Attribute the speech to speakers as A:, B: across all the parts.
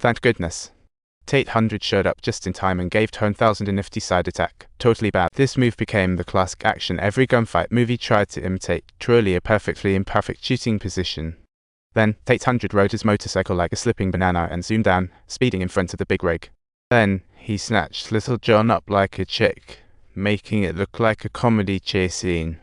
A: Thank goodness. T800 showed up just in time and gave T800 a nifty side attack. Totally bad. This move became the classic action every gunfight movie tried to imitate, truly a perfectly imperfect shooting position. Then, T800 rode his motorcycle like a slipping banana and zoomed down, speeding in front of the big rig. Then, he snatched Little John up like a chick, making it look like a comedy chase scene.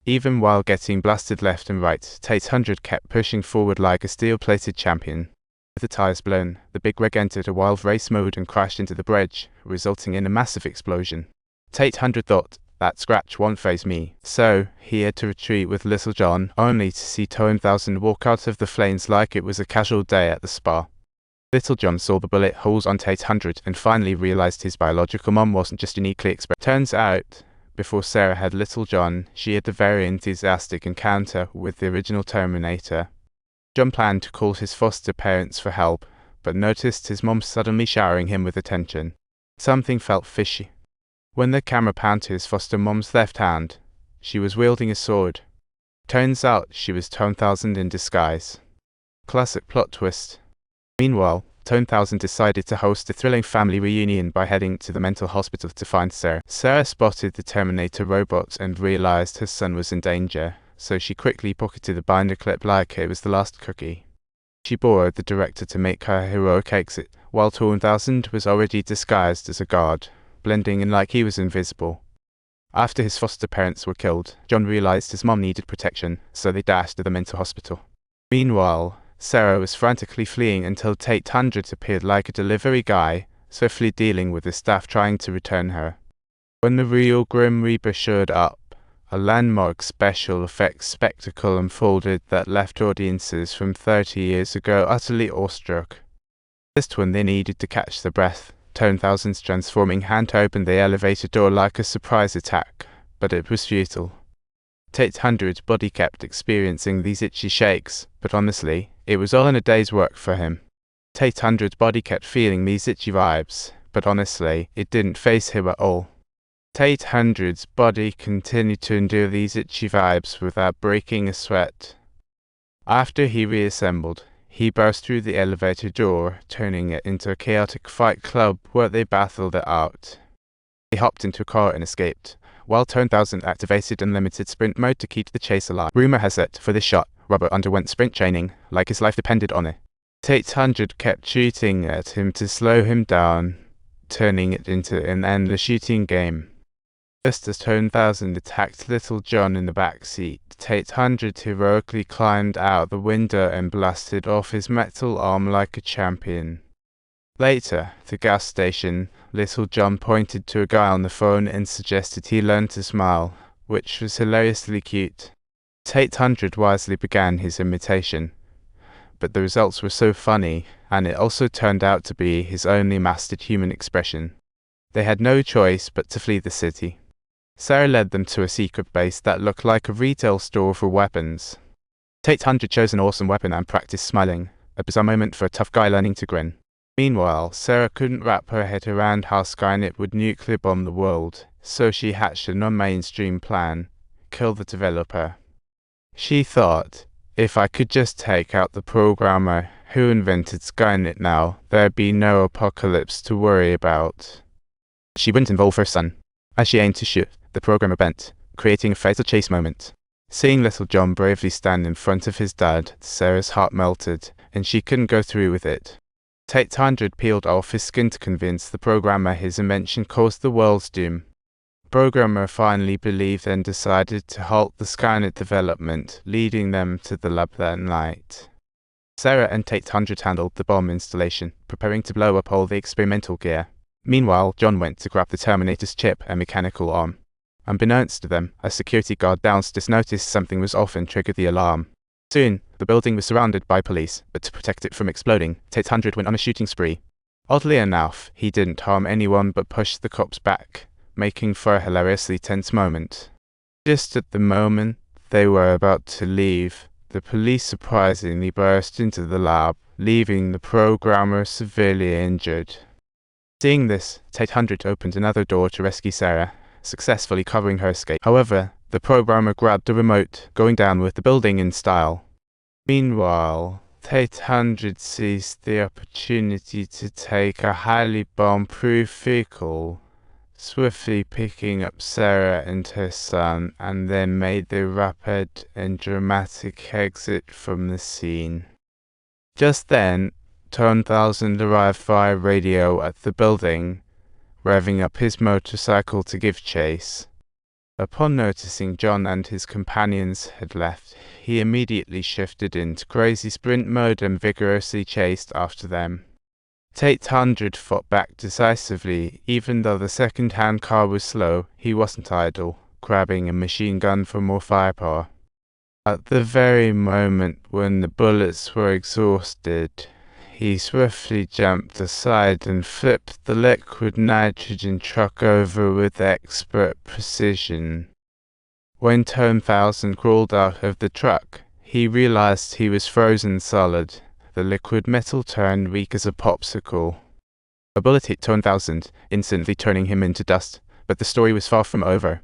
A: Even while getting blasted left and right, T800 kept pushing forward like a steel-plated champion. With the tires blown, the big rig entered a wild race mode and crashed into the bridge, resulting in a massive explosion. T800 thought, that scratch won't faze me, so he had to retreat with Little John, only to see T800 walk out of the flames like it was a casual day at the spa. Little John saw the bullet holes on T800 and finally realized his biological mom wasn't just uniquely expressed. Turns out, before Sarah had Little John, she had a very enthusiastic encounter with the original Terminator. John planned to call his foster parents for help, but noticed his mom suddenly showering him with attention. Something felt fishy. When the camera panned to his foster mom's left hand, she was wielding a sword. Turns out she was T800 in disguise. Classic plot twist. Meanwhile, T800 decided to host a thrilling family reunion by heading to the mental hospital to find Sarah. Sarah spotted the Terminator robot and realized her son was in danger, so she quickly pocketed the binder clip like it was the last cookie. She borrowed the director to make her heroic exit, while T800 was already disguised as a guard, blending in like he was invisible. After his foster parents were killed, John realized his mom needed protection, so they dashed to the mental hospital. Meanwhile, Sarah was frantically fleeing until T800 appeared like a delivery guy, swiftly dealing with the staff trying to return her. When the real Grim Reaper showed up, a landmark special effects spectacle unfolded that left audiences from 30 years ago utterly awestruck. Just when they needed to catch their breath, T800's transforming hand opened the elevator door like a surprise attack, but it was futile. T800's body kept experiencing these itchy shakes, but honestly, it was all in a day's work for him. T800's body kept feeling these itchy vibes, but honestly, it didn't faze him at all. T800's body continued to endure these itchy vibes without breaking a sweat. After he reassembled, he burst through the elevator door, turning it into a chaotic fight club where they battled it out. He hopped into a car and escaped, while T800 activated unlimited sprint mode to keep the chase alive. Rumor has it, for this shot, Robert underwent sprint training, like his life depended on it. T800 kept shooting at him to slow him down, turning it into an endless shooting game. Just as T800 attacked Little John in the back seat, T800 heroically climbed out the window and blasted off his metal arm like a champion. Later, at the gas station, Little John pointed to a guy on the phone and suggested he learn to smile, which was hilariously cute. T800 wisely began his imitation, but the results were so funny, and it also turned out to be his only mastered human expression. They had no choice but to flee the city. Sarah led them to a secret base that looked like a retail store for weapons. T800 chose an awesome weapon and practiced smiling, a bizarre moment for a tough guy learning to grin. Meanwhile, Sarah couldn't wrap her head around how Skynet would nuclear bomb the world, so she hatched a non-mainstream plan: kill the developer. She thought, if I could just take out the programmer who invented Skynet now, there'd be no apocalypse to worry about. She wouldn't involve her son. As she aimed to shoot, the programmer bent, creating a fatal chase moment. Seeing Little John bravely stand in front of his dad, Sarah's heart melted, and she couldn't go through with it. T800 peeled off his skin to convince the programmer his invention caused the world's doom. The programmer finally believed and decided to halt the Skynet development, leading them to the lab that night. Sarah and T800 handled the bomb installation, preparing to blow up all the experimental gear. Meanwhile, John went to grab the Terminator's chip and mechanical arm. Unbeknownst to them, a security guard downstairs noticed something was off and triggered the alarm. Soon, the building was surrounded by police, but to protect it from exploding, T800 went on a shooting spree. Oddly enough, he didn't harm anyone but pushed the cops back, making for a hilariously tense moment. Just at the moment they were about to leave, the police surprisingly burst into the lab, leaving the programmer severely injured. Seeing this, T800 opened another door to rescue Sarah, successfully covering her escape. However, the programmer grabbed the remote, going down with the building in style. Meanwhile, T800 seized the opportunity to take a highly bomb-proof vehicle, swiftly picking up Sarah and her son, and then made the rapid and dramatic exit from the scene. Just then, 1000 arrived via radio at the building, revving up his motorcycle to give chase. Upon noticing John and his companions had left, he immediately shifted into crazy sprint mode and vigorously chased after them. T800 fought back decisively. Even though the second-hand car was slow, he wasn't idle, grabbing a machine gun for more firepower. At the very moment when the bullets were exhausted, he swiftly jumped aside and flipped the liquid nitrogen truck over with expert precision. When 10,000 crawled out of the truck, he realized he was frozen solid. The liquid metal turned weak as a popsicle. A bullet hit 10,000, instantly turning him into dust, but the story was far from over.